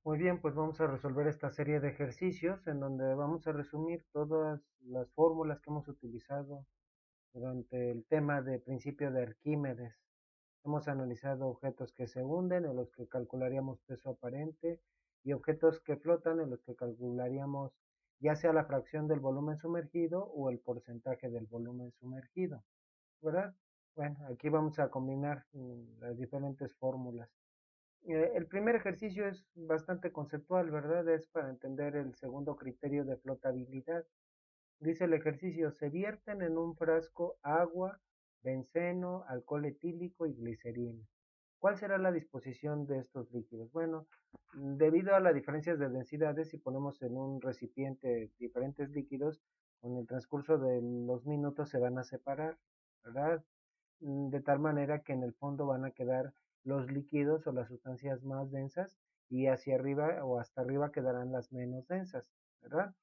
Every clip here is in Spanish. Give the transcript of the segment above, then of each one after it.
Muy bien, pues vamos a resolver esta serie de ejercicios en donde vamos a resumir todas las fórmulas que hemos utilizado durante el tema de principio de Arquímedes. Hemos analizado objetos que se hunden, en los que calcularíamos peso aparente, y objetos que flotan, en los que calcularíamos ya sea la fracción del volumen sumergido o el porcentaje del volumen sumergido, ¿verdad? Bueno, aquí vamos a combinar las diferentes fórmulas. El primer ejercicio es bastante conceptual, ¿verdad? Es para entender el segundo criterio de flotabilidad. Dice el ejercicio, se vierten en un frasco agua, benceno, alcohol etílico y glicerina. ¿Cuál será la disposición de estos líquidos? Bueno, debido a las diferencias de densidades, si ponemos en un recipiente diferentes líquidos, con el transcurso de los minutos se van a separar, ¿verdad? De tal manera que en el fondo van a quedar los líquidos o las sustancias más densas y hacia arriba o hasta arriba quedarán las menos densas, ¿verdad?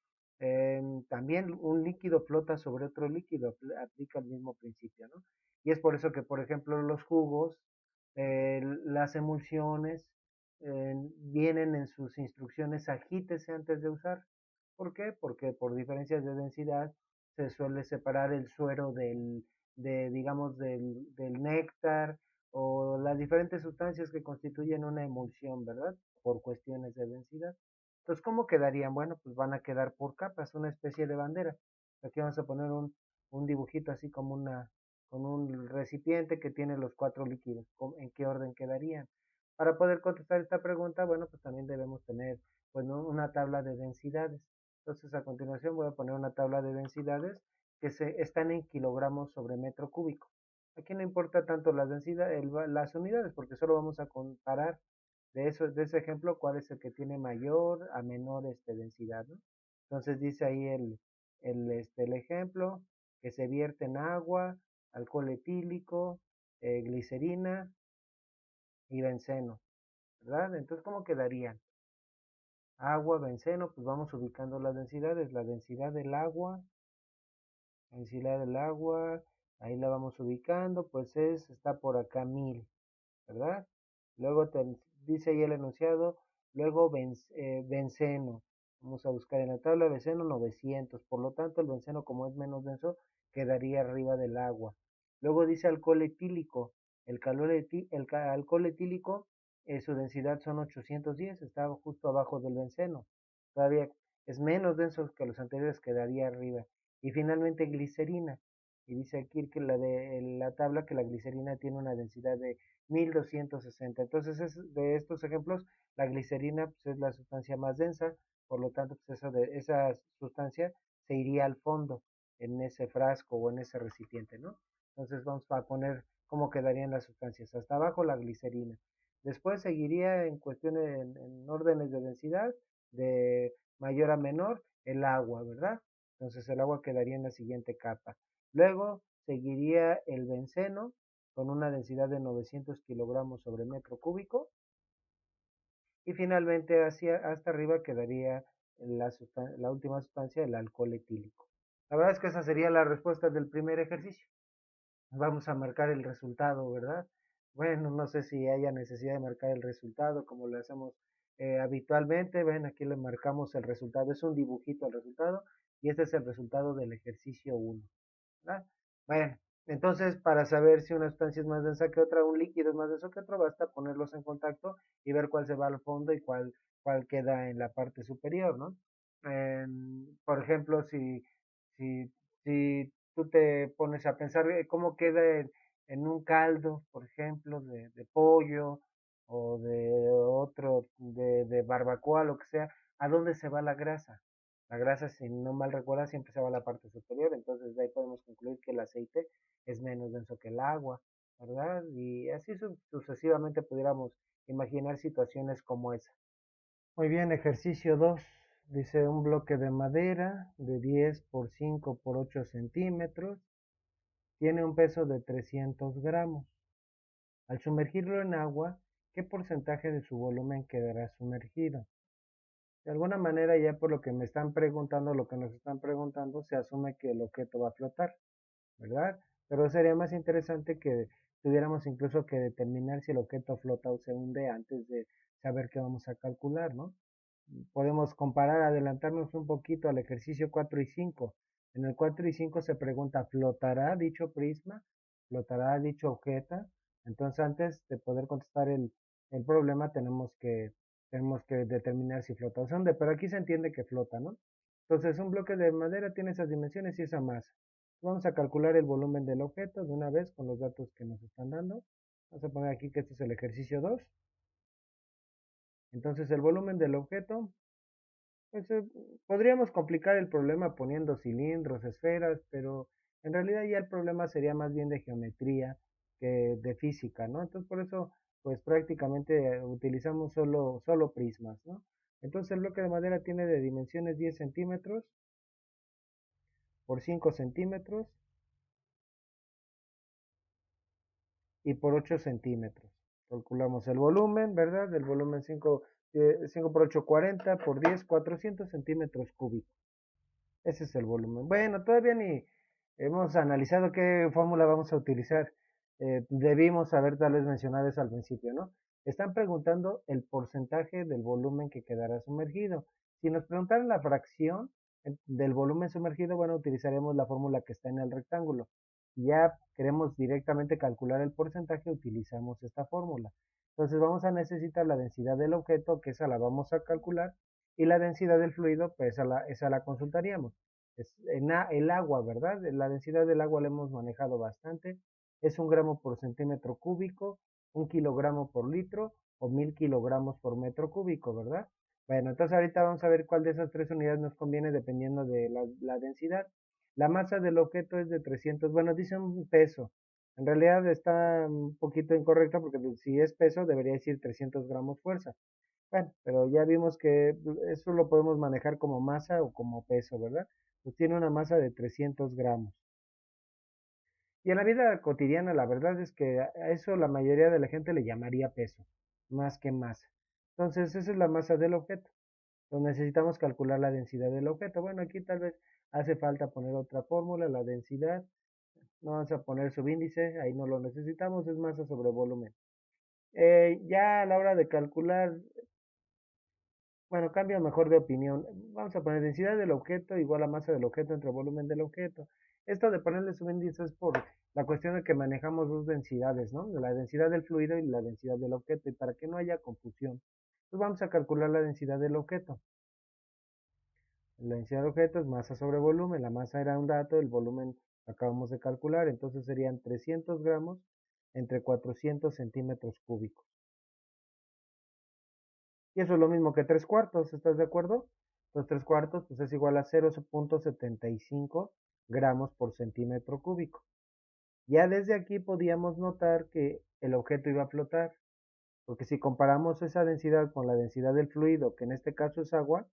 También un líquido flota sobre otro líquido, aplica el mismo principio, ¿no? Y es por eso que, por ejemplo, los jugos, las emulsiones, vienen en sus instrucciones agítese antes de usar. ¿Por qué? Porque por diferencias de densidad se suele separar el suero digamos, del néctar o las diferentes sustancias que constituyen una emulsión, ¿verdad? Por cuestiones de densidad. Entonces, ¿cómo quedarían? Bueno, pues van a quedar por capas, una especie de bandera. Aquí vamos a poner un dibujito así como con un recipiente que tiene los cuatro líquidos. ¿En qué orden quedarían? Para poder contestar esta pregunta, bueno, pues también debemos tener pues, una tabla de densidades. Entonces, a continuación voy a poner una tabla de densidades que están en kilogramos sobre metro cúbico. Aquí no importa tanto la densidad, las unidades, porque solo vamos a comparar de ese ejemplo cuál es el que tiene mayor a menor densidad, ¿no? Entonces dice ahí el ejemplo que se vierte en agua, alcohol etílico, glicerina y benceno, ¿verdad? Entonces, ¿cómo quedarían? Agua, benceno, pues vamos ubicando las densidades. La densidad del agua, ahí la vamos ubicando, pues está por acá 1000, ¿verdad? Luego dice ahí el enunciado, luego benceno. Vamos a buscar en la tabla benceno 900, por lo tanto el benceno como es menos denso quedaría arriba del agua. Luego dice alcohol etílico, alcohol etílico, su densidad son 810, está justo abajo del benceno. Todavía es menos denso que los anteriores, quedaría arriba. Y finalmente glicerina. Y dice aquí que la tabla que la glicerina tiene una densidad de 1260. Entonces, de estos ejemplos, la glicerina pues, es la sustancia más densa, por lo tanto, pues, esa sustancia se iría al fondo en ese frasco o en ese recipiente, ¿no? Entonces, vamos a poner cómo quedarían las sustancias. Hasta abajo la glicerina. Después seguiría en cuestiones, en órdenes de densidad, de mayor a menor, el agua, ¿verdad? Entonces, el agua quedaría en la siguiente capa. Luego seguiría el benceno, con una densidad de 900 kilogramos sobre metro cúbico. Y finalmente hasta arriba quedaría la última sustancia, el alcohol etílico. La verdad es que esa sería la respuesta del primer ejercicio. Vamos a marcar el resultado, ¿verdad? Bueno, no sé si haya necesidad de marcar el resultado como lo hacemos habitualmente. Ven, aquí le marcamos el resultado. Es un dibujito al resultado y este es el resultado del ejercicio 1. ¿Verdad? Bueno, entonces para saber si una sustancia es más densa que otra, un líquido es más denso que otro, basta ponerlos en contacto y ver cuál se va al fondo y cuál queda en la parte superior, ¿no? Por ejemplo, si, si tú te pones a pensar cómo queda en un caldo, por ejemplo, de pollo o de otro, de barbacoa, lo que sea, ¿a dónde se va la grasa? La grasa, si no mal recuerda, siempre se va a la parte superior, entonces de ahí podemos concluir que el aceite es menos denso que el agua, ¿verdad? Y así sucesivamente pudiéramos imaginar situaciones como esa. Muy bien, ejercicio 2. Dice un bloque de madera de 10 por 5 por 8 centímetros. Tiene un peso de 300 gramos. Al sumergirlo en agua, ¿qué porcentaje de su volumen quedará sumergido? De alguna manera, ya por lo que me están preguntando, lo que nos están preguntando, se asume que el objeto va a flotar, ¿verdad? Pero sería más interesante que tuviéramos incluso que determinar si el objeto flota o se hunde antes saber qué vamos a calcular, ¿no? Podemos comparar, adelantarnos un poquito al ejercicio 4 y 5. En el 4 y 5 se pregunta, ¿flotará dicho prisma? ¿Flotará dicho objeto? Entonces, antes de poder contestar el problema, tenemos que determinar si flota o se hunde, pero aquí se entiende que flota, ¿no? Entonces, un bloque de madera tiene esas dimensiones y esa masa. Vamos a calcular el volumen del objeto de una vez con los datos que nos están dando. Vamos a poner aquí que este es el ejercicio 2. Entonces, el volumen del objeto, pues podríamos complicar el problema poniendo cilindros, esferas, pero en realidad ya el problema sería más bien de geometría que de física, ¿no? Entonces por eso, pues prácticamente utilizamos solo prismas, ¿no? Entonces el bloque de madera tiene de dimensiones 10 centímetros por 5 centímetros y por 8 centímetros. Calculamos el volumen, ¿verdad? El volumen 5 por 8, 40 por 10, 400 centímetros cúbicos. Ese es el volumen. Bueno, todavía ni hemos analizado qué fórmula vamos a utilizar. Debimos haber tal vez mencionado eso al principio, ¿no? Están preguntando el porcentaje del volumen que quedará sumergido. Si nos preguntaran la fracción del volumen sumergido, bueno, utilizaremos la fórmula que está en el rectángulo. Si ya queremos directamente calcular el porcentaje, utilizamos esta fórmula. Entonces vamos a necesitar la densidad del objeto, que esa la vamos a calcular, y la densidad del fluido, pues esa la consultaríamos. El agua, ¿verdad? La densidad del agua la hemos manejado bastante. Es 1 gramo por centímetro cúbico, 1 kilogramo por litro o 1000 kilogramos por metro cúbico, ¿verdad? Bueno, entonces ahorita vamos a ver cuál de esas tres unidades nos conviene dependiendo de la densidad. La masa del objeto es de 300, bueno, dice un peso. En realidad está un poquito incorrecta porque si es peso debería decir 300 gramos fuerza. Bueno, pero ya vimos que eso lo podemos manejar como masa o como peso, ¿verdad? Pues tiene una masa de 300 gramos. Y en la vida cotidiana, la verdad es que a eso la mayoría de la gente le llamaría peso, más que masa. Entonces, esa es la masa del objeto. Entonces, necesitamos calcular la densidad del objeto. Bueno, aquí tal vez hace falta poner otra fórmula, la densidad. No vamos a poner subíndice, ahí no lo necesitamos, es masa sobre volumen. Ya a la hora de calcular, bueno, cambia mejor de opinión. Vamos a poner densidad del objeto igual a masa del objeto entre volumen del objeto. Esto de ponerle subíndice es por la cuestión de que manejamos dos densidades, ¿no? La densidad del fluido y la densidad del objeto, y para que no haya confusión. Pues vamos a calcular la densidad del objeto. La densidad del objeto es masa sobre volumen. La masa era un dato, el volumen acabamos de calcular, entonces serían 300 gramos entre 400 centímetros cúbicos. Y eso es lo mismo que 3 cuartos, ¿estás de acuerdo? Los 3 cuartos pues es igual a 0.75 gramos por centímetro cúbico. Ya desde aquí podíamos notar que el objeto iba a flotar, porque si comparamos esa densidad con la densidad del fluido, que en este caso es agua,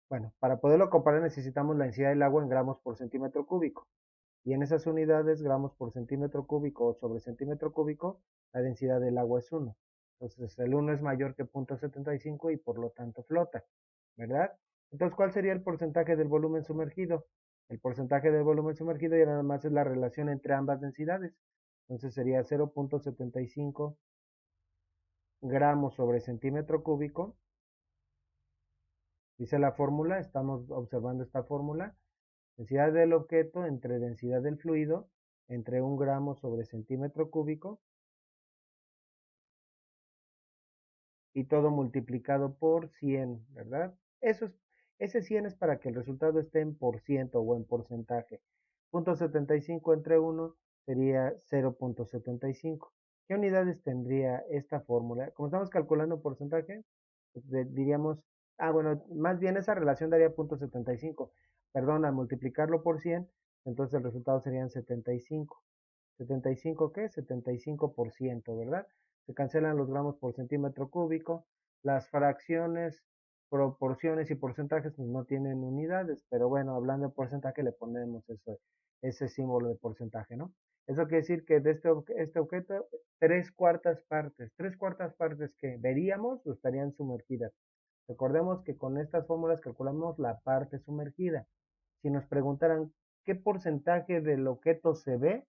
bueno, para poderlo comparar necesitamos la densidad del agua en gramos por centímetro cúbico. Y en esas unidades, gramos por centímetro cúbico o sobre centímetro cúbico, la densidad del agua es 1. Entonces el 1 es mayor que 0.75 y por lo tanto flota, ¿verdad? Entonces, ¿cuál sería el porcentaje del volumen sumergido? El porcentaje del volumen sumergido ya nada más es la relación entre ambas densidades. Entonces sería 0.75 gramos sobre centímetro cúbico. Dice la fórmula, estamos observando esta fórmula. Densidad del objeto entre densidad del fluido entre 1 gramo sobre centímetro cúbico y todo multiplicado por 100, ¿verdad? Ese 100 es para que el resultado esté en por ciento o en porcentaje. 0.75 entre 1 sería 0.75. ¿Qué unidades tendría esta fórmula? Como estamos calculando porcentaje, pues diríamos, bueno, más bien esa relación daría 0.75. Perdón, al multiplicarlo por 100, entonces el resultado serían 75. ¿75 qué? 75%, ¿verdad? Se cancelan los gramos por centímetro cúbico. Las fracciones, proporciones y porcentajes pues no tienen unidades, pero bueno, hablando de porcentaje le ponemos ese símbolo de porcentaje, ¿no? Eso quiere decir que de este objeto, tres cuartas partes que veríamos estarían sumergidas. Recordemos que con estas fórmulas calculamos la parte sumergida. Si nos preguntaran qué porcentaje del objeto se ve,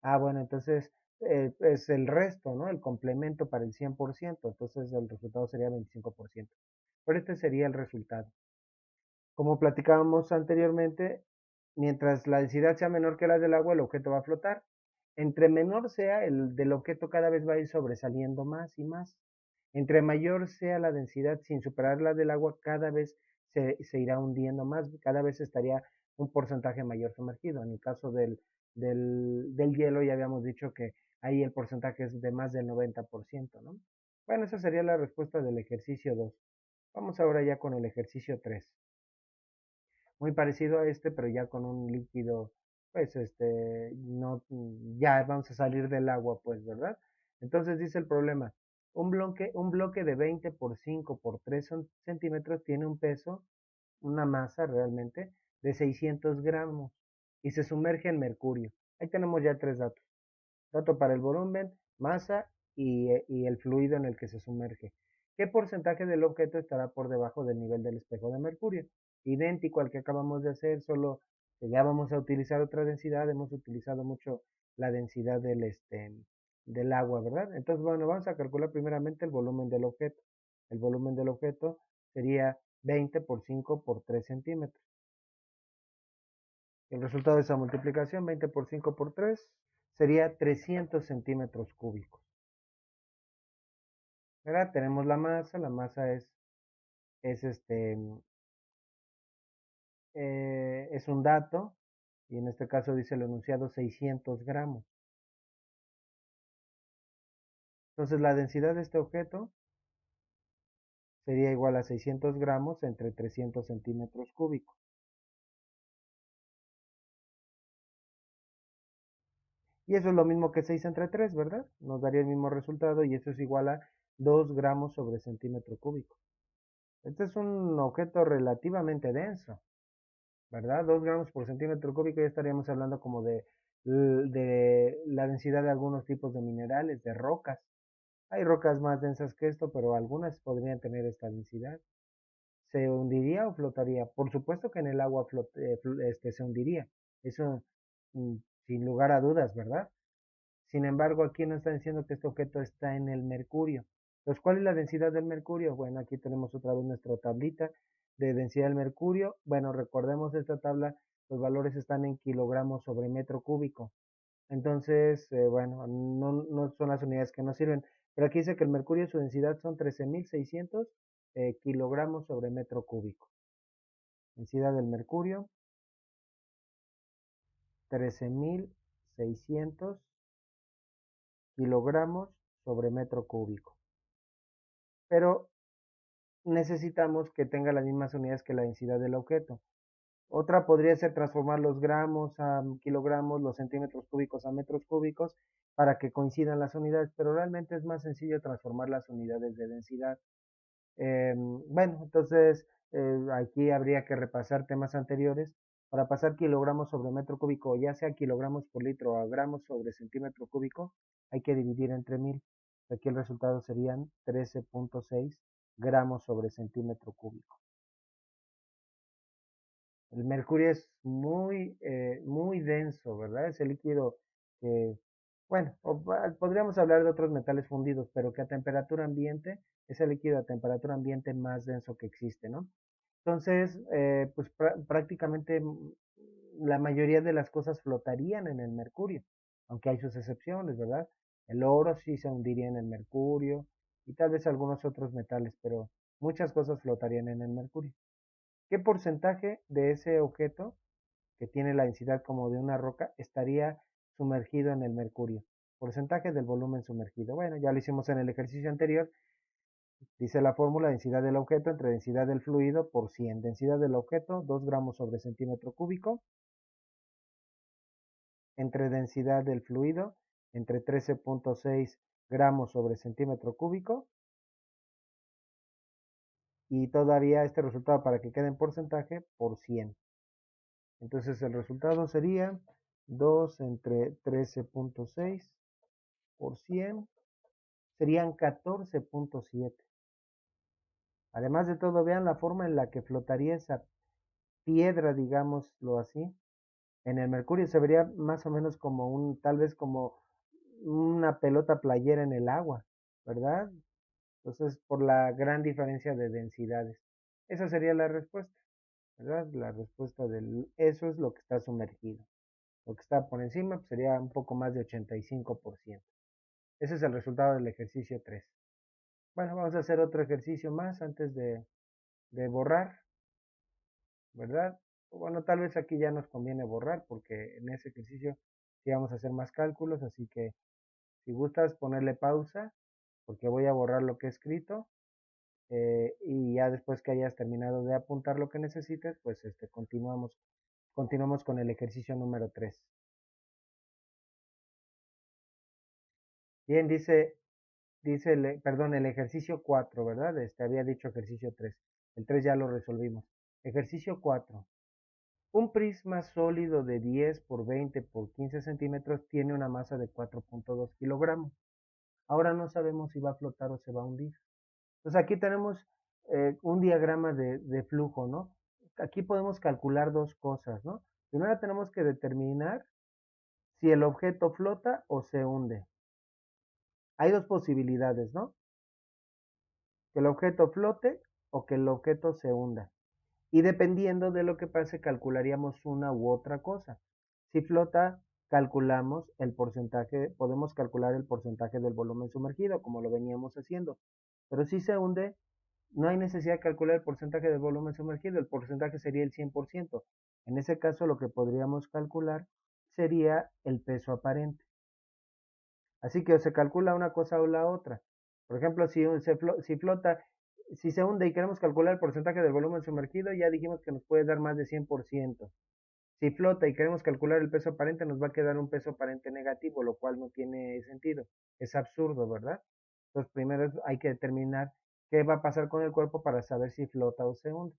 bueno, entonces es el resto, ¿no? El complemento para el 100%, entonces el resultado sería 25%. Pero este sería el resultado. Como platicábamos anteriormente, mientras la densidad sea menor que la del agua, el objeto va a flotar. Entre menor sea el del objeto, cada vez va a ir sobresaliendo más y más. Entre mayor sea la densidad sin superar la del agua, cada vez se irá hundiendo más, cada vez estaría un porcentaje mayor sumergido. En el caso del hielo ya habíamos dicho que ahí el porcentaje es de más del 90%, ¿no? Bueno, esa sería la respuesta del ejercicio 2. Vamos ahora ya con el ejercicio 3. Muy parecido a este, pero ya con un líquido, pues no, ya vamos a salir del agua, pues, ¿verdad? Entonces dice el problema, un bloque de 20 por 5 por 3 centímetros tiene un peso, una masa realmente, de 600 gramos y se sumerge en mercurio. Ahí tenemos ya tres datos. Dato para el volumen, masa y el fluido en el que se sumerge. ¿Qué porcentaje del objeto estará por debajo del nivel del espejo de mercurio? Idéntico al que acabamos de hacer, solo que ya vamos a utilizar otra densidad. Hemos utilizado mucho la densidad del agua, ¿verdad? Entonces, bueno, vamos a calcular primeramente el volumen del objeto. El volumen del objeto sería 20 por 5 por 3 centímetros. El resultado de esa multiplicación, 20 por 5 por 3, sería 300 centímetros cúbicos. ¿Verdad? Tenemos la masa es, es un dato, y en este caso dice el enunciado 600 gramos. Entonces la densidad de este objeto sería igual a 600 gramos entre 300 centímetros cúbicos. Y eso es lo mismo que 6 entre 3, ¿verdad? Nos daría el mismo resultado y eso es igual a 2 gramos sobre centímetro cúbico. Este es un objeto relativamente denso, ¿verdad? 2 gramos por centímetro cúbico, ya estaríamos hablando como de la densidad de algunos tipos de minerales, de rocas. Hay rocas más densas que esto, pero algunas podrían tener esta densidad. ¿Se hundiría o flotaría? Por supuesto que en el agua se hundiría. Eso mm, sin lugar a dudas, ¿verdad? Sin embargo, aquí nos está diciendo que este objeto está en el mercurio. Entonces, ¿cuál es la densidad del mercurio? Bueno, aquí tenemos otra vez nuestra tablita de densidad del mercurio. Bueno, recordemos esta tabla, los valores están en kilogramos sobre metro cúbico. Entonces, bueno, no son las unidades que nos sirven. Pero aquí dice que el mercurio, su densidad son 13.600 kilogramos sobre metro cúbico. Densidad del mercurio, 13.600 kilogramos sobre metro cúbico. Pero necesitamos que tenga las mismas unidades que la densidad del objeto. Otra podría ser transformar los gramos a kilogramos, los centímetros cúbicos a metros cúbicos para que coincidan las unidades, pero realmente es más sencillo transformar las unidades de densidad. Bueno, entonces aquí habría que repasar temas anteriores. Para pasar kilogramos sobre metro cúbico, ya sea kilogramos por litro o gramos sobre centímetro cúbico, hay que dividir entre 1000. Aquí el resultado serían 13.6 gramos sobre centímetro cúbico. El mercurio es muy denso, ¿verdad? Es el líquido que, bueno, podríamos hablar de otros metales fundidos, pero que a temperatura ambiente es el líquido a temperatura ambiente más denso que existe, ¿no? Entonces, pues prácticamente la mayoría de las cosas flotarían en el mercurio, aunque hay sus excepciones, ¿verdad? El oro sí se hundiría en el mercurio y tal vez algunos otros metales, pero muchas cosas flotarían en el mercurio. ¿Qué porcentaje de ese objeto que tiene la densidad como de una roca estaría sumergido en el mercurio? Porcentaje del volumen sumergido. Bueno, ya lo hicimos en el ejercicio anterior. Dice la fórmula: densidad del objeto entre densidad del fluido por 100. Densidad del objeto, 2 gramos sobre centímetro cúbico, entre densidad del fluido, entre 13.6 gramos sobre centímetro cúbico, y todavía este resultado para que quede en porcentaje por 100. Entonces el resultado sería 2 entre 13.6 por 100, serían 14.7. Además de todo, vean la forma en la que flotaría esa piedra, digámoslo así. En el mercurio se vería más o menos como tal vez como una pelota playera en el agua, ¿verdad? Entonces, por la gran diferencia de densidades. Esa sería la respuesta, ¿verdad? La respuesta del eso es lo que está sumergido. Lo que está por encima pues, sería un poco más de 85%. Ese es el resultado del ejercicio 3. Bueno, vamos a hacer otro ejercicio más antes de borrar, ¿verdad? Bueno, tal vez aquí ya nos conviene borrar porque en ese ejercicio sí vamos a hacer más cálculos, así que si gustas ponerle pausa, porque voy a borrar lo que he escrito y ya después que hayas terminado de apuntar lo que necesites, pues continuamos con el ejercicio número 3. Bien, perdón, el ejercicio 4, ¿verdad? Había dicho ejercicio 3. El 3 ya lo resolvimos. Ejercicio 4. Un prisma sólido de 10 por 20 por 15 centímetros tiene una masa de 4.2 kilogramos. Ahora no sabemos si va a flotar o se va a hundir. Entonces aquí tenemos un diagrama de flujo, ¿no? Aquí podemos calcular dos cosas, ¿no? Primero tenemos que determinar si el objeto flota o se hunde. Hay dos posibilidades, ¿no? Que el objeto flote o que el objeto se hunda. Y dependiendo de lo que pase, calcularíamos una u otra cosa. Si flota, calculamos el porcentaje, podemos calcular el porcentaje del volumen sumergido, como lo veníamos haciendo. Pero si se hunde, no hay necesidad de calcular el porcentaje del volumen sumergido, el porcentaje sería el 100%. En ese caso, lo que podríamos calcular sería el peso aparente. Así que o se calcula una cosa o la otra. Por ejemplo, si flota, si se hunde y queremos calcular el porcentaje del volumen sumergido, ya dijimos que nos puede dar más de 100%. Si flota y queremos calcular el peso aparente, nos va a quedar un peso aparente negativo, lo cual no tiene sentido. Es absurdo, ¿verdad? Entonces, primero hay que determinar qué va a pasar con el cuerpo para saber si flota o se hunde.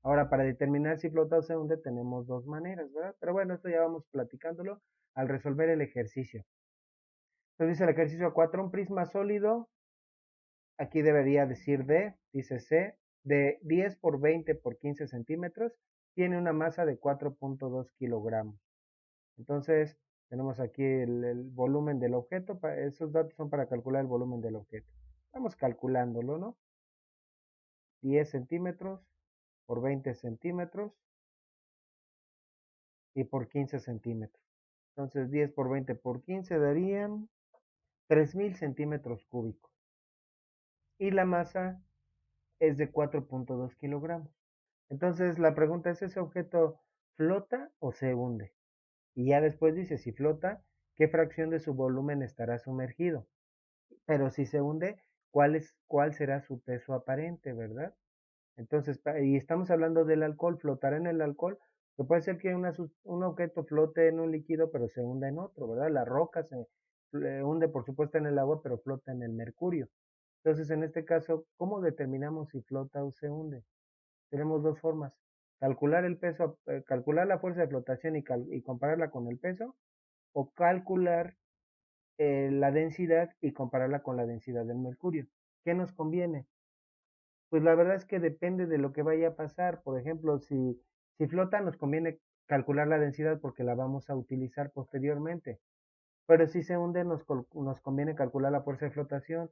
Ahora, para determinar si flota o se hunde, tenemos dos maneras, ¿verdad? Pero bueno, esto ya vamos platicándolo al resolver el ejercicio. Entonces dice el ejercicio 4, un prisma sólido, aquí debería decir dice C, de 10 por 20 por 15 centímetros, tiene una masa de 4.2 kilogramos. Entonces, tenemos aquí el volumen del objeto, esos datos son para calcular el volumen del objeto. Vamos calculándolo, ¿no? 10 centímetros por 20 centímetros y por 15 centímetros. Entonces, 10 por 20 por 15 darían 3000 centímetros cúbicos. Y la masa es de 4.2 kilogramos. Entonces la pregunta es, ¿ese objeto flota o se hunde? Y ya después dice, si flota, ¿qué fracción de su volumen estará sumergido? Pero si se hunde, ¿cuál será su peso aparente, verdad? Entonces, y estamos hablando del alcohol, flotará en el alcohol, que puede ser que un objeto flote en un líquido, pero se hunda en otro, ¿verdad? La roca se hunde, por supuesto, en el agua, pero flota en el mercurio. Entonces, en este caso, ¿cómo determinamos si flota o se hunde? Tenemos dos formas. Calcular el peso, calcular la fuerza de flotación y compararla con el peso, o calcular la densidad y compararla con la densidad del mercurio. ¿Qué nos conviene? Pues la verdad es que depende de lo que vaya a pasar. Por ejemplo, si flota, nos conviene calcular la densidad porque la vamos a utilizar posteriormente. Pero si se hunde, nos conviene calcular la fuerza de flotación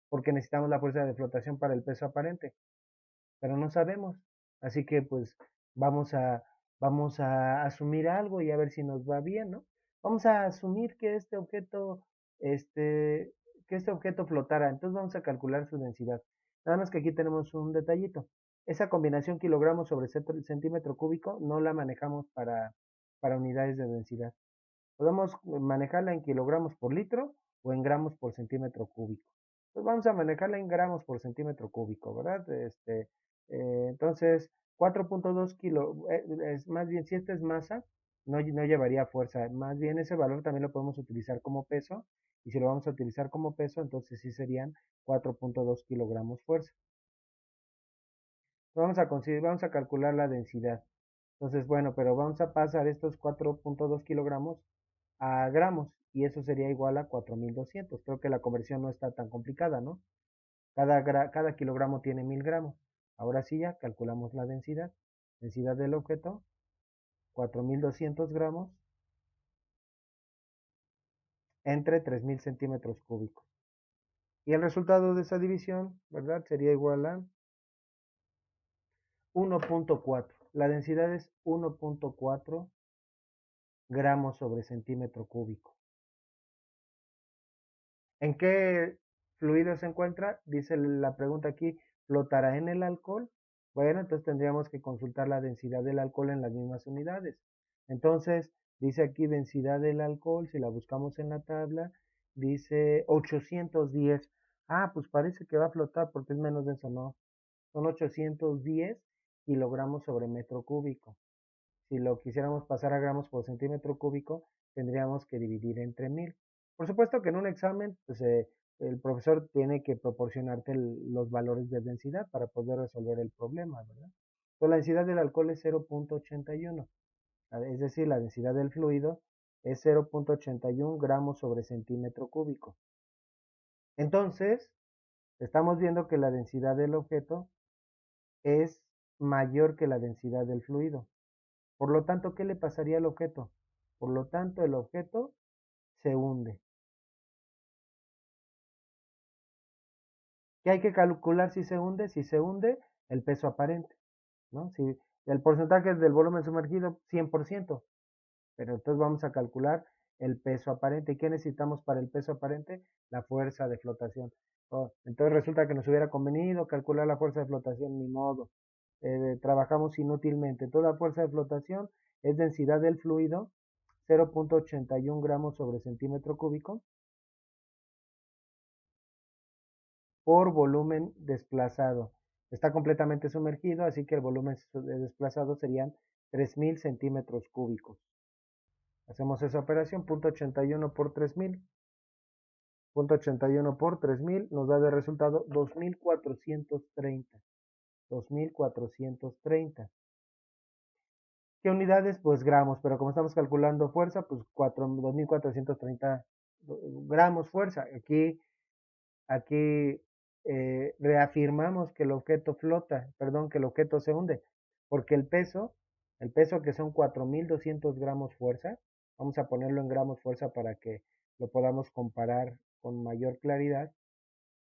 porque necesitamos la fuerza de flotación para el peso aparente. Pero no sabemos. Así que pues vamos a, vamos a asumir algo y a ver si nos va bien, ¿no? Vamos a asumir este, que este objeto flotara. Entonces vamos a calcular su densidad. Nada más que aquí tenemos un detallito. Esa combinación kilogramos sobre centímetro cúbico no la manejamos para unidades de densidad. Podemos manejarla en kilogramos por litro o en gramos por centímetro cúbico. Pues vamos a manejarla en gramos por centímetro cúbico, ¿verdad? Entonces, 4.2 kilos, es más bien, si esta es masa, no llevaría fuerza. Más bien ese valor también lo podemos utilizar como peso. Y si lo vamos a utilizar como peso, entonces sí serían 4.2 kilogramos fuerza. Vamos a calcular la densidad. Entonces, bueno, pero vamos a pasar estos 4.2 kilogramos a gramos y eso sería igual a 4200. Creo que la conversión no está tan complicada, ¿no? Cada kilogramo tiene 1000 gramos. Ahora sí ya calculamos la densidad. Densidad del objeto, 4200 gramos entre 3.000 centímetros cúbicos. Y el resultado de esa división, ¿verdad? Sería igual a 1.4. La densidad es 1.4 gramos sobre centímetro cúbico. ¿En qué fluido se encuentra? Dice la pregunta aquí, ¿flotará en el alcohol? Bueno, entonces tendríamos que consultar la densidad del alcohol en las mismas unidades. Entonces, dice aquí densidad del alcohol, si la buscamos en la tabla, dice 810. Ah, pues parece que va a flotar porque es menos denso, no. Son 810 kilogramos sobre metro cúbico. Si lo quisiéramos pasar a gramos por centímetro cúbico, tendríamos que dividir entre 1000. Por supuesto que en un examen, pues, el profesor tiene que proporcionarte los valores de densidad para poder resolver el problema, ¿verdad? Entonces, la densidad del alcohol es 0.81, es decir, la densidad del fluido es 0.81 gramos sobre centímetro cúbico. Entonces, estamos viendo que la densidad del objeto es mayor que la densidad del fluido. Por lo tanto, ¿qué le pasaría al objeto? Por lo tanto, el objeto se hunde. ¿Qué hay que calcular si se hunde? Si se hunde, el peso aparente, ¿no? Si el porcentaje del volumen sumergido, 100%, pero entonces vamos a calcular el peso aparente. ¿Y qué necesitamos para el peso aparente? La fuerza de flotación. Oh, entonces resulta que nos hubiera convenido calcular la fuerza de flotación, ni modo. Trabajamos inútilmente. Toda fuerza de flotación es densidad del fluido, 0.81 gramos sobre centímetro cúbico, por volumen desplazado. Está completamente sumergido, así que el volumen desplazado serían 3.000 centímetros cúbicos. Hacemos esa operación, 0.81 por 3.000. 0.81 por 3.000 nos da de resultado 2.430. 2.430. ¿Qué unidades? Pues gramos, pero como estamos calculando fuerza, pues 2.430 gramos fuerza. Aquí reafirmamos que el objeto flota, perdón, que el objeto se hunde, porque el peso que son 4.200 gramos fuerza, vamos a ponerlo en gramos fuerza para que lo podamos comparar con mayor claridad,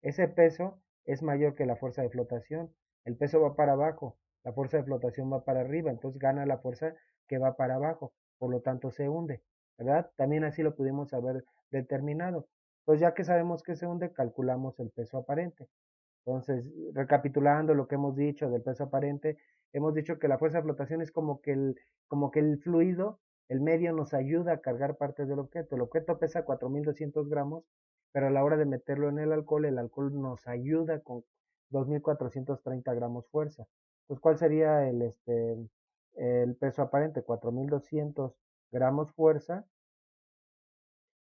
ese peso es mayor que la fuerza de flotación, el peso va para abajo, la fuerza de flotación va para arriba, entonces gana la fuerza que va para abajo, por lo tanto se hunde, ¿verdad? También así lo pudimos haber determinado. Pues ya que sabemos que se hunde, calculamos el peso aparente. Entonces, recapitulando lo que hemos dicho del peso aparente, hemos dicho que la fuerza de flotación es como que el fluido, el medio nos ayuda a cargar parte del objeto. El objeto pesa 4.200 gramos, pero a la hora de meterlo en el alcohol nos ayuda con 2.430 gramos fuerza. Entonces, ¿cuál sería el peso aparente? 4.200 gramos fuerza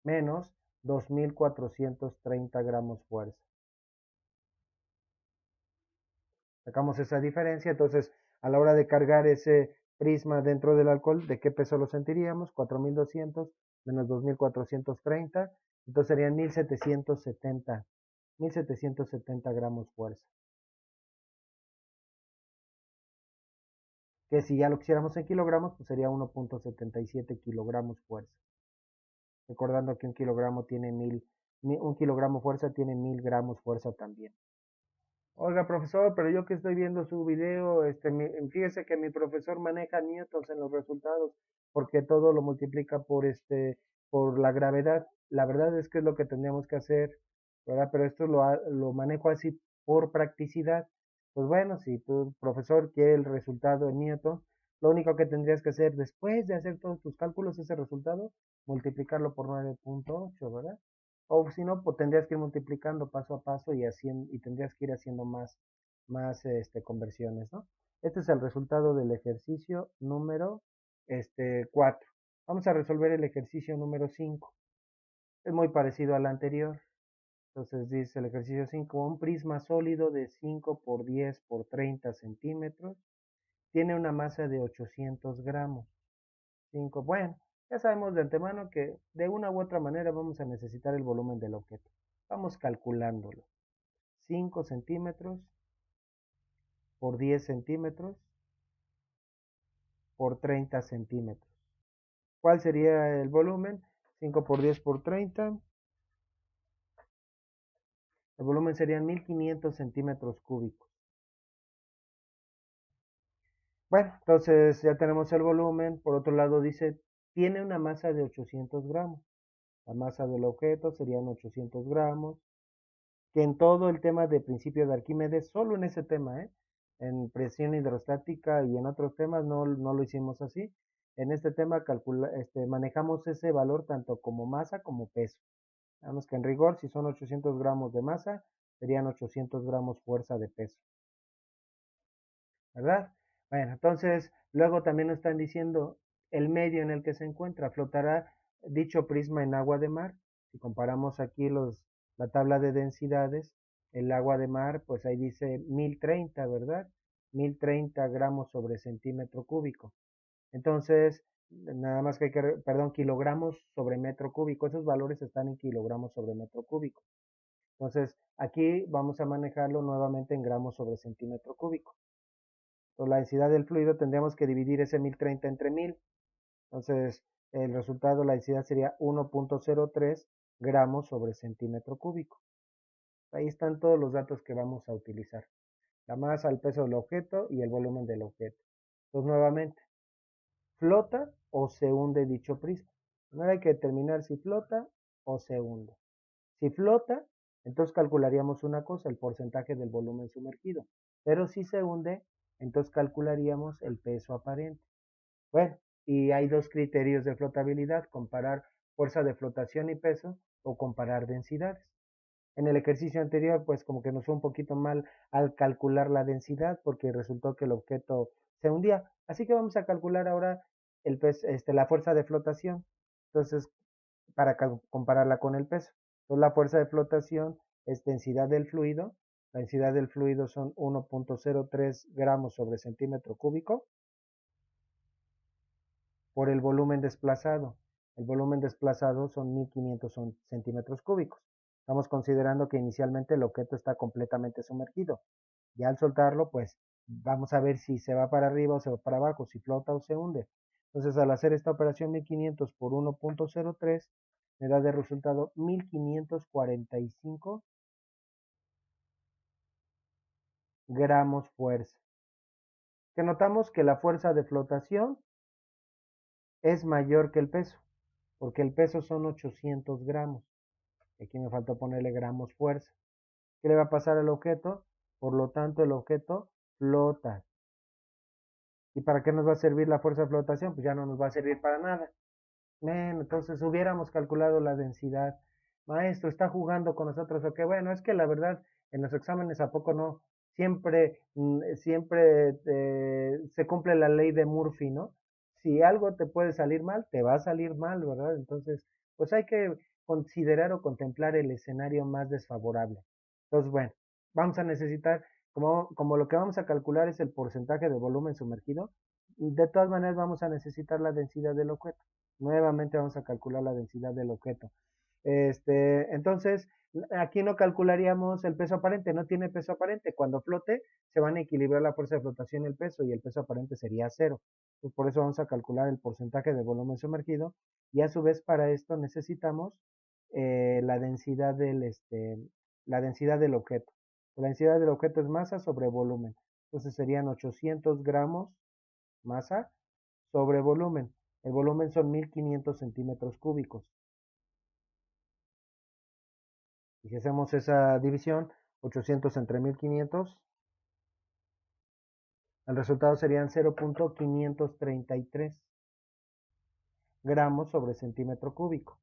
menos 2.430 gramos fuerza. Sacamos esa diferencia, entonces a la hora de cargar ese prisma dentro del alcohol, ¿de qué peso lo sentiríamos? 4.200 menos 2.430, entonces serían 1.770 gramos fuerza. Que si ya lo quisiéramos en kilogramos, pues sería 1.77 kilogramos fuerza. Recordando que un kilogramo tiene un kilogramo fuerza tiene 1.000 gramos fuerza también. Oiga, profesor, pero yo que estoy viendo su video, fíjese que mi profesor maneja newtons en los resultados, porque todo lo multiplica por la gravedad. La verdad es que es lo que tendríamos que hacer, ¿verdad? Pero esto lo manejo así por practicidad. Pues bueno, si tu profesor quiere el resultado en newtons, lo único que tendrías que hacer después de hacer todos tus cálculos, ese resultado, multiplicarlo por 9.8, ¿verdad? O si no, pues tendrías que ir multiplicando paso a paso y tendrías que ir haciendo más conversiones, ¿no? Este es el resultado del ejercicio número 4. Vamos a resolver el ejercicio número 5. Es muy parecido al anterior. Entonces dice el ejercicio 5, un prisma sólido de 5 por 10 por 30 centímetros tiene una masa de 800 gramos. 5. Bueno, ya sabemos de antemano que de una u otra manera vamos a necesitar el volumen del objeto. Vamos calculándolo. 5 centímetros por 10 centímetros por 30 centímetros. ¿Cuál sería el volumen? 5 por 10 por 30. El volumen serían 1500 centímetros cúbicos. Bueno, entonces ya tenemos el volumen. Por otro lado dice, tiene una masa de 800 gramos. La masa del objeto serían 800 gramos. Que en todo el tema de principio de Arquímedes, solo en ese tema, en presión hidrostática y en otros temas no lo hicimos así. En este tema manejamos ese valor tanto como masa como peso. Digamos que en rigor, si son 800 gramos de masa, serían 800 gramos fuerza de peso, ¿verdad? Bueno, entonces, luego también nos están diciendo el medio en el que se encuentra. Flotará dicho prisma en agua de mar. Si comparamos aquí la tabla de densidades, el agua de mar, pues ahí dice 1030, ¿verdad? 1030 gramos sobre centímetro cúbico. Entonces, nada más que perdón, kilogramos sobre metro cúbico. Esos valores están en kilogramos sobre metro cúbico. Entonces, aquí vamos a manejarlo nuevamente en gramos sobre centímetro cúbico. Entonces, la densidad del fluido tendríamos que dividir ese 1030 entre 1000. Entonces, el resultado, la densidad sería 1.03 gramos sobre centímetro cúbico. Ahí están todos los datos que vamos a utilizar. La masa, el peso del objeto y el volumen del objeto. Entonces, nuevamente, ¿flota o se hunde dicho prisma? Primero hay que determinar si flota o se hunde. Si flota, entonces calcularíamos una cosa, el porcentaje del volumen sumergido. Pero si se hunde, entonces calcularíamos el peso aparente. Bueno, y hay dos criterios de flotabilidad, comparar fuerza de flotación y peso o comparar densidades. En el ejercicio anterior, pues como que nos fue un poquito mal al calcular la densidad porque resultó que el objeto se hundía. Así que vamos a calcular ahora la fuerza de flotación. Entonces, para compararla con el peso. Entonces, la fuerza de flotación es densidad del fluido. La densidad del fluido son 1.03 gramos sobre centímetro cúbico por el volumen desplazado. El volumen desplazado son 1500 centímetros cúbicos. Estamos considerando que inicialmente el objeto está completamente sumergido. Y al soltarlo, pues vamos a ver si se va para arriba o se va para abajo, si flota o se hunde. Entonces, al hacer esta operación 1500 por 1.03, me da de resultado 1545 gramos fuerza. Que notamos que la fuerza de flotación es mayor que el peso, porque el peso son 800 gramos. Aquí me faltó ponerle gramos fuerza. ¿Qué le va a pasar al objeto? Por lo tanto, el objeto flota. ¿Y para qué nos va a servir la fuerza de flotación? Pues ya no nos va a servir para nada. Bueno, entonces hubiéramos calculado la densidad. Maestro, está jugando con nosotros. Ok, bueno, es que la verdad, en los exámenes a poco no. Siempre se cumple la ley de Murphy, ¿no? Si algo te puede salir mal, te va a salir mal, ¿verdad? Entonces, pues hay que considerar o contemplar el escenario más desfavorable. Entonces, bueno, vamos a necesitar, como lo que vamos a calcular es el porcentaje de volumen sumergido, de todas maneras vamos a necesitar la densidad del objeto. Nuevamente vamos a calcular la densidad del objeto. Entonces, aquí no calcularíamos el peso aparente, no tiene peso aparente. Cuando flote, se van a equilibrar la fuerza de flotación y el peso, y el peso aparente sería cero. Pues por eso vamos a calcular el porcentaje de volumen sumergido, y a su vez para esto necesitamos la densidad la densidad del objeto. La densidad del objeto es masa sobre volumen. Entonces serían 800 gramos masa sobre volumen. El volumen son 1500 centímetros cúbicos. Y si hacemos esa división, 800 entre 1500, el resultado serían 0.533 gramos sobre centímetro cúbico.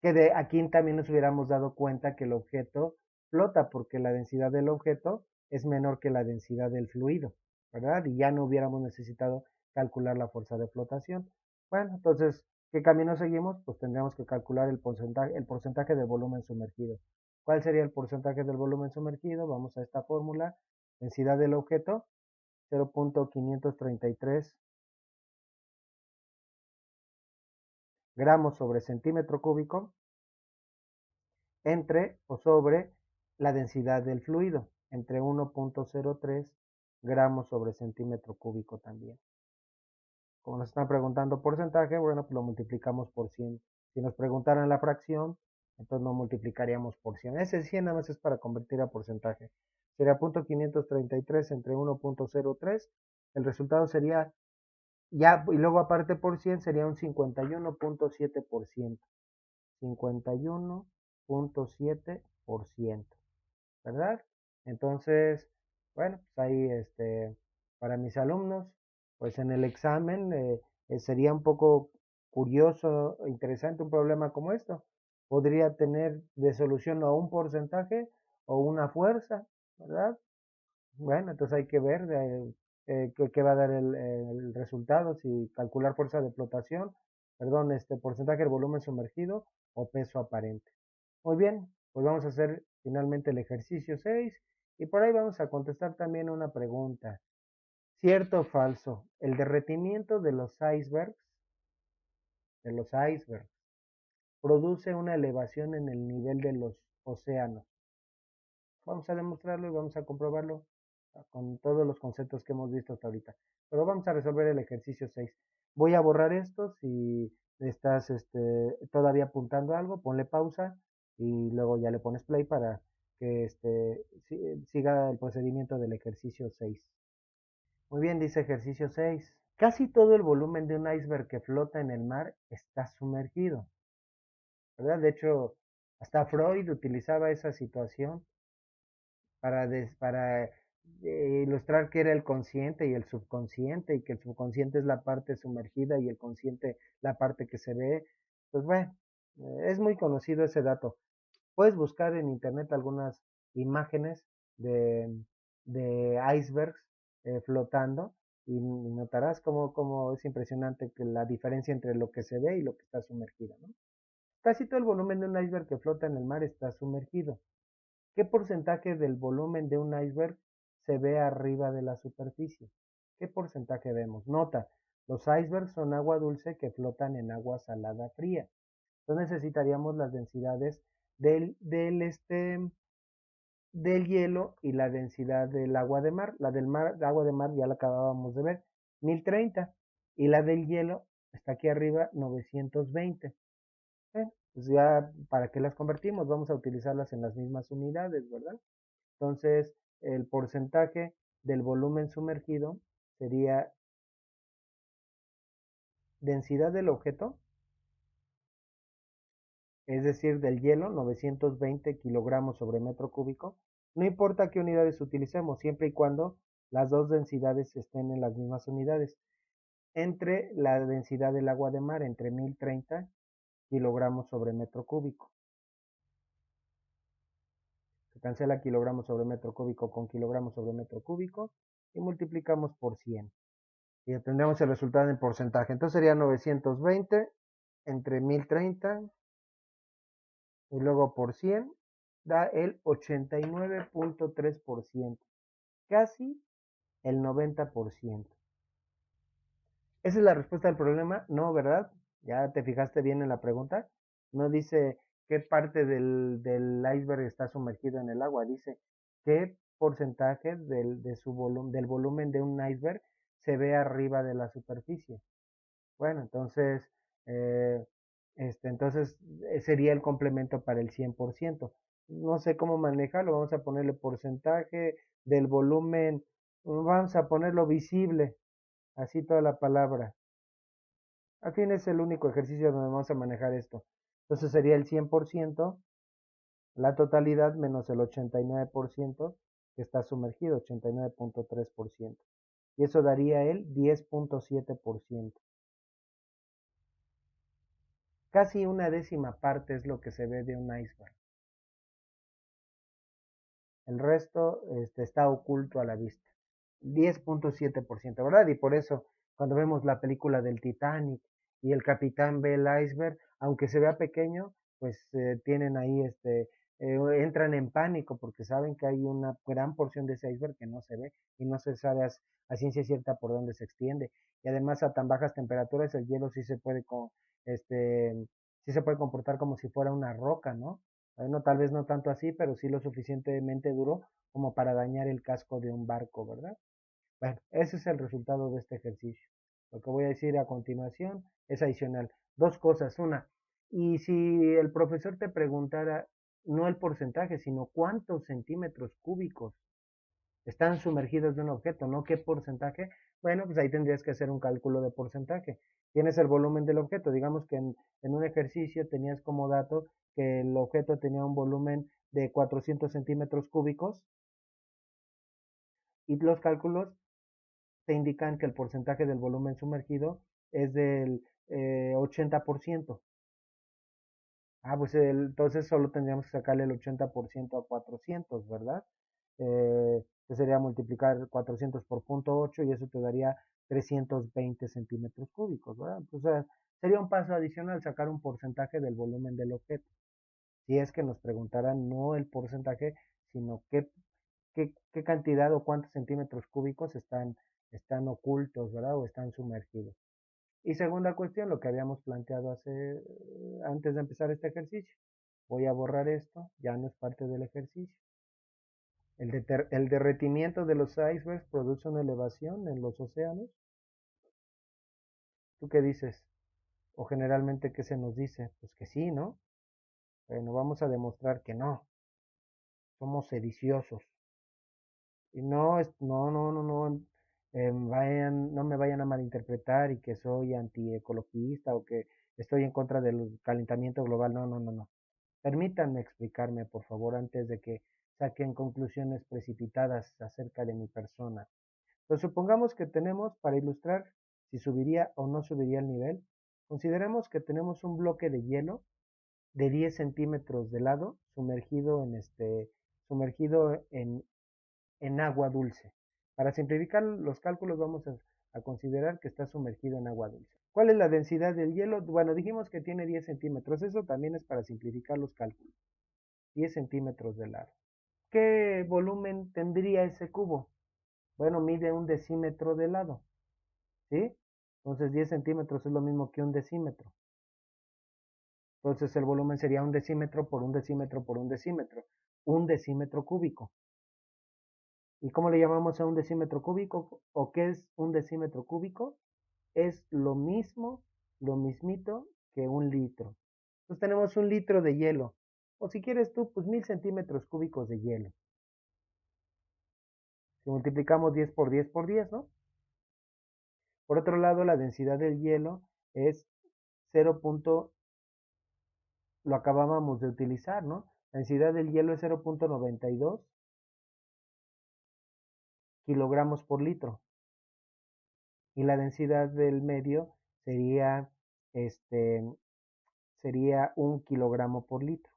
Que de aquí también nos hubiéramos dado cuenta que el objeto flota porque la densidad del objeto es menor que la densidad del fluido, ¿verdad? Y ya no hubiéramos necesitado calcular la fuerza de flotación. Bueno, entonces, ¿qué camino seguimos? Pues tendríamos que calcular el porcentaje del volumen sumergido. ¿Cuál sería el porcentaje del volumen sumergido? Vamos a esta fórmula. Densidad del objeto, 0.533 gramos sobre centímetro cúbico entre o sobre la densidad del fluido, entre 1.03 gramos sobre centímetro cúbico también. Como nos están preguntando porcentaje, bueno, pues lo multiplicamos por 100. Si nos preguntaran la fracción, entonces no multiplicaríamos por 100. Ese 100 nada más es para convertir a porcentaje. Sería 0.533 entre 1.03. El resultado sería, ya, y luego aparte por 100 sería un 51.7%. 51.7%, ¿verdad? Entonces, bueno, pues ahí para mis alumnos, pues en el examen sería un poco curioso, interesante un problema como esto. Podría tener de solución o un porcentaje o una fuerza, ¿verdad? Bueno, entonces hay que ver qué va a dar el resultado, si calcular fuerza de flotación, perdón, porcentaje del volumen sumergido o peso aparente. Muy bien, pues vamos a hacer finalmente el ejercicio 6 y por ahí vamos a contestar también una pregunta. ¿Cierto o falso? El derretimiento de los icebergs produce una elevación en el nivel de los océanos. Vamos a demostrarlo y vamos a comprobarlo con todos los conceptos que hemos visto hasta ahorita. Pero vamos a resolver el ejercicio 6. Voy a borrar esto. Si estás todavía apuntando algo, ponle pausa y luego ya le pones play para que siga el procedimiento del ejercicio 6. Muy bien, dice ejercicio 6. Casi todo el volumen de un iceberg que flota en el mar está sumergido, ¿verdad? De hecho, hasta Freud utilizaba esa situación para ilustrar que era el consciente y el subconsciente, y que el subconsciente es la parte sumergida y el consciente la parte que se ve. Pues bueno, es muy conocido ese dato. Puedes buscar en internet algunas imágenes de, de icebergs flotando y notarás cómo es impresionante que la diferencia entre lo que se ve y lo que está sumergido, ¿no? Casi todo el volumen de un iceberg que flota en el mar está sumergido. ¿Qué porcentaje del volumen de un iceberg se ve arriba de la superficie? ¿Qué porcentaje vemos? Nota, los icebergs son agua dulce que flotan en agua salada fría. Entonces necesitaríamos las densidades del hielo y la densidad del agua de mar. La del agua de mar ya la acabábamos de ver, 1030. Y la del hielo está aquí arriba, 920. Pues ya, ¿para qué las convertimos? Vamos a utilizarlas en las mismas unidades, ¿verdad? Entonces, el porcentaje del volumen sumergido sería densidad del objeto, es decir, del hielo, 920 kilogramos sobre metro cúbico. No importa qué unidades utilicemos, siempre y cuando las dos densidades estén en las mismas unidades. Entre la densidad del agua de mar, entre 1030 kilogramos sobre metro cúbico. Se cancela kilogramos sobre metro cúbico con kilogramos sobre metro cúbico y multiplicamos por 100. Y obtendremos el resultado en porcentaje. Entonces sería 920 entre 1030 y luego por 100 da el 89.3%, casi el 90%. ¿Esa es la respuesta al problema? No, ¿verdad? Ya te fijaste bien en la pregunta. No dice qué parte del iceberg está sumergido en el agua, dice qué porcentaje del volumen de un iceberg se ve arriba de la superficie. Bueno, eh, entonces sería el complemento para el 100%. No sé cómo manejarlo, vamos a ponerle porcentaje del volumen, vamos a ponerlo visible, así toda la palabra. Al fin es el único ejercicio donde vamos a manejar esto. Entonces sería el 100%, la totalidad menos el 89% que está sumergido, 89.3%. Y eso daría el 10.7%. Casi una décima parte es lo que se ve de un iceberg. El resto está oculto a la vista. 10.7%, ¿verdad? Y por eso, cuando vemos la película del Titanic y el capitán ve el iceberg, aunque se vea pequeño, pues tienen ahí, entran en pánico porque saben que hay una gran porción de ese iceberg que no se ve y no se sabe a ciencia cierta por dónde se extiende. Y además a tan bajas temperaturas el hielo sí se puede comportar como si fuera una roca, ¿no? Bueno, tal vez no tanto así, pero sí lo suficientemente duro como para dañar el casco de un barco, ¿verdad? Bueno, ese es el resultado de este ejercicio. Lo que voy a decir a continuación es adicional. Dos cosas. Una, y si el profesor te preguntara no el porcentaje, sino cuántos centímetros cúbicos están sumergidos de un objeto, no qué porcentaje, bueno, pues ahí tendrías que hacer un cálculo de porcentaje. Tienes el volumen del objeto, digamos que en un ejercicio tenías como dato que el objeto tenía un volumen de 400 centímetros cúbicos y los cálculos te indican que el porcentaje del volumen sumergido es del 80%. Pues entonces solo tendríamos que sacarle el 80% a 400, ¿verdad? Que sería multiplicar 400 por 0.8 y eso te daría 320 centímetros cúbicos, ¿verdad? O sea, sería un paso adicional sacar un porcentaje del volumen del objeto. Si es que nos preguntaran no el porcentaje, sino qué cantidad o cuántos centímetros cúbicos están ocultos, ¿verdad? O están sumergidos. Y segunda cuestión, lo que habíamos planteado antes de empezar este ejercicio. Voy a borrar esto, ya no es parte del ejercicio. El derretimiento de los icebergs produce una elevación en los océanos. ¿Tú qué dices? O generalmente, ¿qué se nos dice? Pues que sí, ¿no? Bueno, vamos a demostrar que no. Somos sediciosos. Y no me vayan a malinterpretar y que soy antiecologista o que estoy en contra del calentamiento global. No, no, no, no. Permítanme explicarme, por favor, antes de que saquen conclusiones precipitadas acerca de mi persona. Pues supongamos que tenemos, para ilustrar si subiría o no subiría el nivel, consideremos que tenemos un bloque de hielo de 10 centímetros de lado sumergido en agua dulce. Para simplificar los cálculos vamos a considerar que está sumergido en agua dulce. ¿Cuál es la densidad del hielo? Bueno, dijimos que tiene 10 centímetros. Eso también es para simplificar los cálculos. 10 centímetros de lado. ¿Qué volumen tendría ese cubo? Bueno, mide un decímetro de lado. ¿Sí? Entonces 10 centímetros es lo mismo que un decímetro. Entonces el volumen sería un decímetro por un decímetro por un decímetro. Un decímetro cúbico. ¿Y cómo le llamamos a un decímetro cúbico? ¿O qué es un decímetro cúbico? Es lo mismo, lo mismito que un litro. Entonces tenemos un litro de hielo. O si quieres tú, pues 1000 centímetros cúbicos de hielo. Si multiplicamos 10 por 10 por 10, ¿no? Por otro lado, la densidad del hielo es 0. Lo acabábamos de utilizar, ¿no? La densidad del hielo es 0.92 kilogramos por litro. Y la densidad del medio sería, este, sería 1 kilogramo por litro.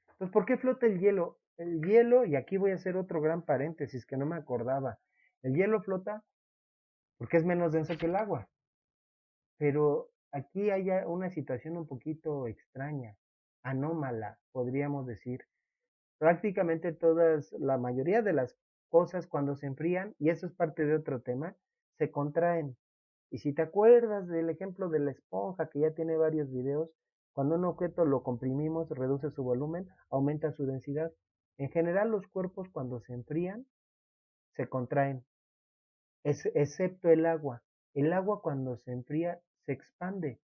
Entonces, ¿por qué flota el hielo? El hielo, y aquí voy a hacer otro gran paréntesis que no me acordaba. El hielo flota porque es menos denso que el agua. Pero aquí hay una situación un poquito extraña, anómala, podríamos decir. Prácticamente la mayoría de las cosas cuando se enfrían, y eso es parte de otro tema, se contraen. Y si te acuerdas del ejemplo de la esponja, que ya tiene varios videos, cuando un objeto lo comprimimos, reduce su volumen, aumenta su densidad. En general, los cuerpos cuando se enfrían, se contraen, excepto el agua. El agua cuando se enfría, se expande,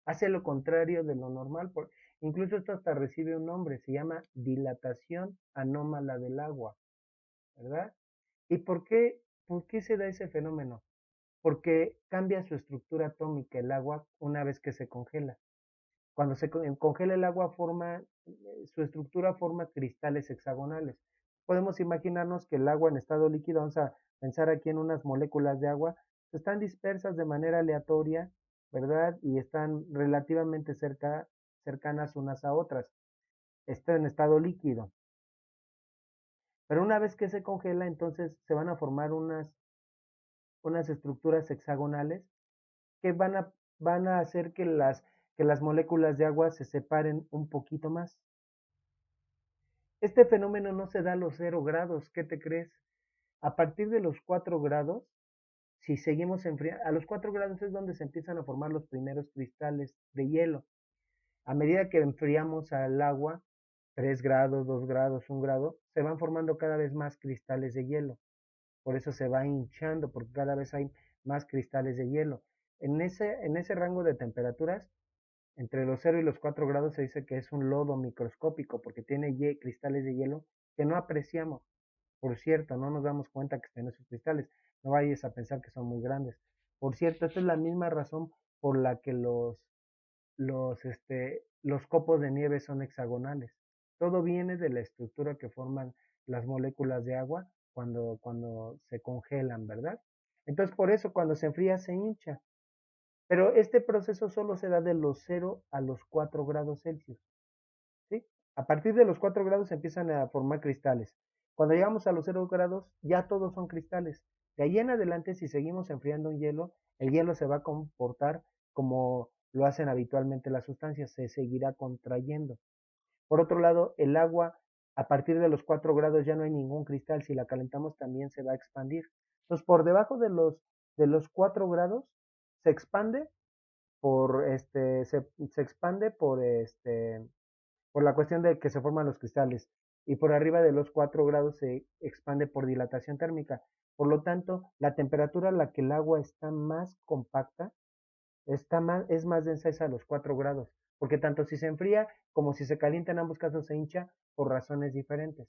hace lo contrario de lo normal. Incluso esto hasta recibe un nombre, se llama dilatación anómala del agua, ¿verdad? ¿Y por qué se da ese fenómeno? Porque cambia su estructura atómica el agua una vez que se congela. Cuando se congela el agua su estructura forma cristales hexagonales. Podemos imaginarnos que el agua en estado líquido, vamos a pensar aquí en unas moléculas de agua, están dispersas de manera aleatoria, ¿verdad? Y están relativamente cercanas unas a otras. Está en estado líquido. Pero una vez que se congela, entonces se van a formar unas estructuras hexagonales que van a hacer que las moléculas de agua se separen un poquito más. Este fenómeno no se da a los 0 grados, ¿qué te crees? A partir de los 4 grados, si seguimos enfriando, a los 4 grados es donde se empiezan a formar los primeros cristales de hielo. A medida que enfriamos al agua, 3 grados, 2 grados, 1 grado, se van formando cada vez más cristales de hielo. Por eso se va hinchando, porque cada vez hay más cristales de hielo. En ese rango de temperaturas, entre los 0 y los 4 grados, se dice que es un lodo microscópico porque tiene cristales de hielo que no apreciamos. Por cierto, no nos damos cuenta que están esos cristales. No vayas a pensar que son muy grandes. Por cierto, esta es la misma razón por la que los copos de nieve son hexagonales. Todo viene de la estructura que forman las moléculas de agua cuando se congelan, ¿verdad? Entonces, por eso cuando se enfría se hincha. Pero este proceso solo se da de los 0 a los 4 grados Celsius, ¿sí? A partir de los 4 grados se empiezan a formar cristales. Cuando llegamos a los 0 grados, ya todos son cristales. De ahí en adelante, si seguimos enfriando un hielo, el hielo se va a comportar como lo hacen habitualmente las sustancias, se seguirá contrayendo. Por otro lado, el agua, a partir de los 4 grados ya no hay ningún cristal, si la calentamos también se va a expandir. Entonces, por debajo de los 4 grados se expande se expande por la cuestión de que se forman los cristales, y por arriba de los 4 grados se expande por dilatación térmica. Por lo tanto, la temperatura a la que el agua está más compacta, es más densa, es a los 4 grados, porque tanto si se enfría como si se calienta, en ambos casos se hincha por razones diferentes.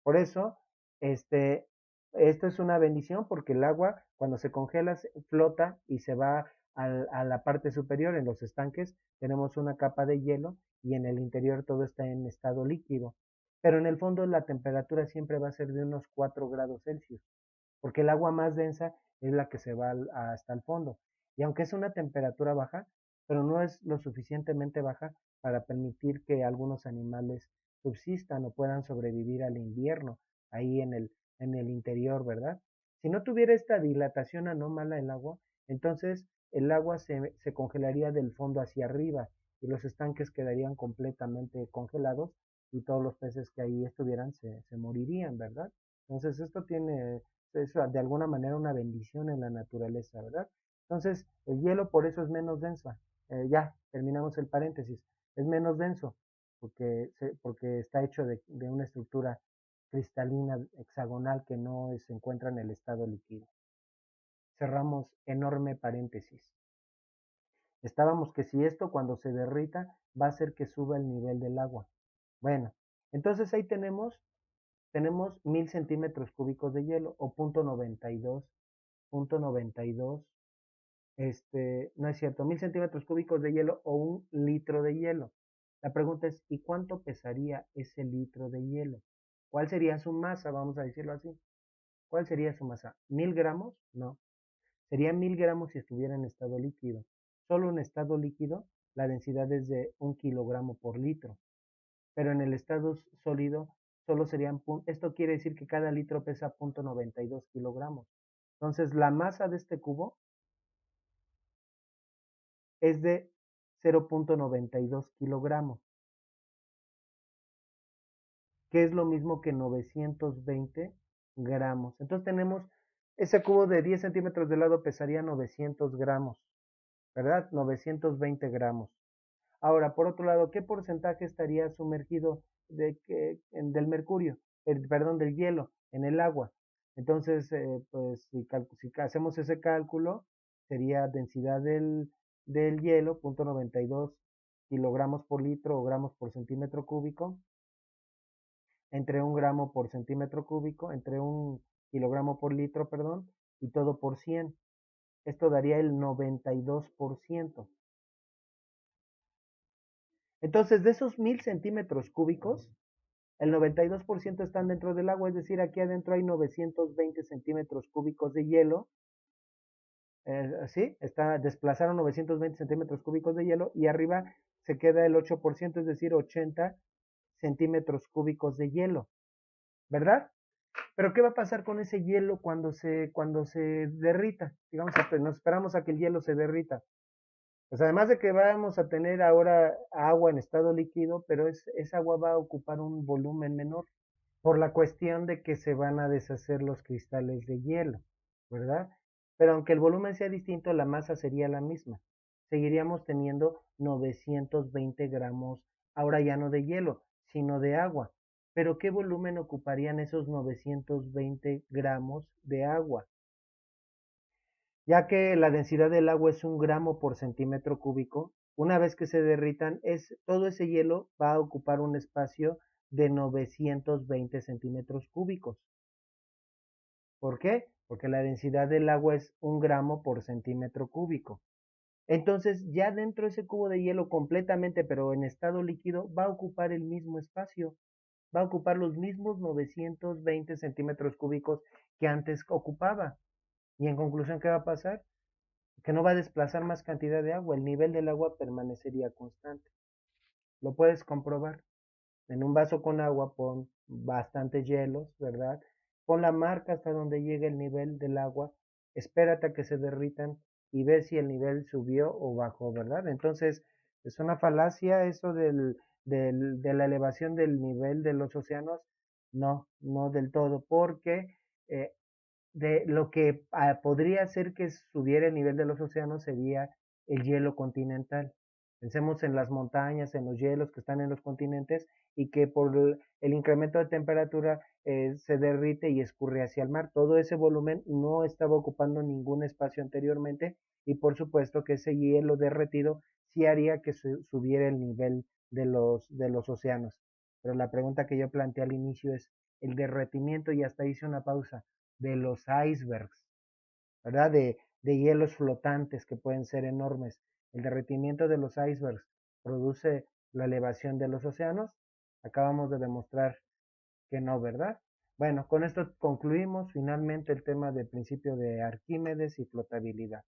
Por eso, este, esto es una bendición porque el agua cuando se congela flota y se va a la parte superior. En los estanques tenemos una capa de hielo y en el interior todo está en estado líquido. Pero en el fondo la temperatura siempre va a ser de unos 4 grados Celsius, porque el agua más densa es la que se va hasta el fondo. Y aunque es una temperatura baja, pero no es lo suficientemente baja para permitir que algunos animales subsistan o puedan sobrevivir al invierno ahí en el interior, ¿verdad? Si no tuviera esta dilatación anómala el agua, entonces el agua se congelaría del fondo hacia arriba y los estanques quedarían completamente congelados y todos los peces que ahí estuvieran se morirían, ¿verdad? Entonces esto tiene es de alguna manera una bendición en la naturaleza, ¿verdad? Entonces, el hielo por eso es menos denso. Ya, terminamos el paréntesis. Es menos denso porque está hecho de una estructura cristalina hexagonal que no se encuentra en el estado líquido. Cerramos enorme paréntesis. Estábamos que si esto cuando se derrita va a hacer que suba el nivel del agua. Bueno, entonces ahí tenemos 1000 centímetros cúbicos de hielo o .92, no es cierto, 1000 centímetros cúbicos de hielo o 1 litro de hielo. La pregunta es, ¿y cuánto pesaría ese litro de hielo? ¿Cuál sería su masa? Vamos a decirlo así. ¿Cuál sería su masa? ¿1000 gramos? No. Sería 1000 gramos si estuviera en estado líquido. Solo en estado líquido, la densidad es de 1 kilogramo por litro. Pero en el estado sólido, solo serían, esto quiere decir que cada litro pesa 0.92 kilogramos. Entonces, la masa de este cubo es de 0.92 kilogramos, que es lo mismo que 920 gramos. Entonces tenemos ese cubo de 10 centímetros de lado pesaría 900 gramos, ¿verdad? 920 gramos. Ahora, por otro lado, ¿qué porcentaje estaría sumergido del mercurio, perdón, del hielo en el agua? Entonces, pues si hacemos ese cálculo, sería densidad del hielo, 0.92 kilogramos por litro o gramos por centímetro cúbico, entre 1 gramo por centímetro cúbico, entre 1 kilogramo por litro, perdón, y todo por 100. Esto daría el 92%. Entonces, de esos 1000 centímetros cúbicos, el 92% están dentro del agua, es decir, aquí adentro hay 920 centímetros cúbicos de hielo. ¿Sí? Desplazaron 920 centímetros cúbicos de hielo y arriba se queda el 8%, es decir, 80 centímetros cúbicos de hielo, ¿verdad? Pero ¿qué va a pasar con ese hielo cuando se derrita? Digamos, nos esperamos a que el hielo se derrita. Pues además de que vamos a tener ahora agua en estado líquido, pero esa agua va a ocupar un volumen menor por la cuestión de que se van a deshacer los cristales de hielo, ¿verdad? Pero aunque el volumen sea distinto, la masa sería la misma. Seguiríamos teniendo 920 gramos, ahora ya no de hielo, sino de agua. Pero ¿qué volumen ocuparían esos 920 gramos de agua? ya que la densidad del agua es 1 gramo por centímetro cúbico. Una vez que se derritan, todo ese hielo va a ocupar un espacio de 920 centímetros cúbicos. ¿Por qué? Porque la densidad del agua es 1 gramo por centímetro cúbico. Entonces, ya dentro de ese cubo de hielo completamente, pero en estado líquido, va a ocupar el mismo espacio, va a ocupar los mismos 920 centímetros cúbicos que antes ocupaba. Y en conclusión, ¿qué va a pasar? Que no va a desplazar más cantidad de agua, el nivel del agua permanecería constante. Lo puedes comprobar. En un vaso con agua pon bastantes hielos, ¿verdad? Pon la marca hasta donde llegue el nivel del agua, espérate a que se derritan y ve si el nivel subió o bajó, ¿verdad? Entonces, es una falacia eso de la elevación del nivel de los océanos. No, no del todo, porque eh, de lo que podría hacer que subiera el nivel de los océanos sería el hielo continental. Pensemos en las montañas, en los hielos que están en los continentes y que por el incremento de temperatura se derrite y escurre hacia el mar. Todo ese volumen no estaba ocupando ningún espacio anteriormente y por supuesto que ese hielo derretido sí haría que subiera el nivel de los océanos. Pero la pregunta que yo planteé al inicio es, el derretimiento, y hasta hice una pausa, de los icebergs, ¿verdad? De hielos flotantes que pueden ser enormes. El derretimiento de los icebergs produce la elevación de los océanos. Acabamos de demostrar que no, ¿verdad? Bueno, con esto concluimos finalmente el tema del principio de Arquímedes y flotabilidad.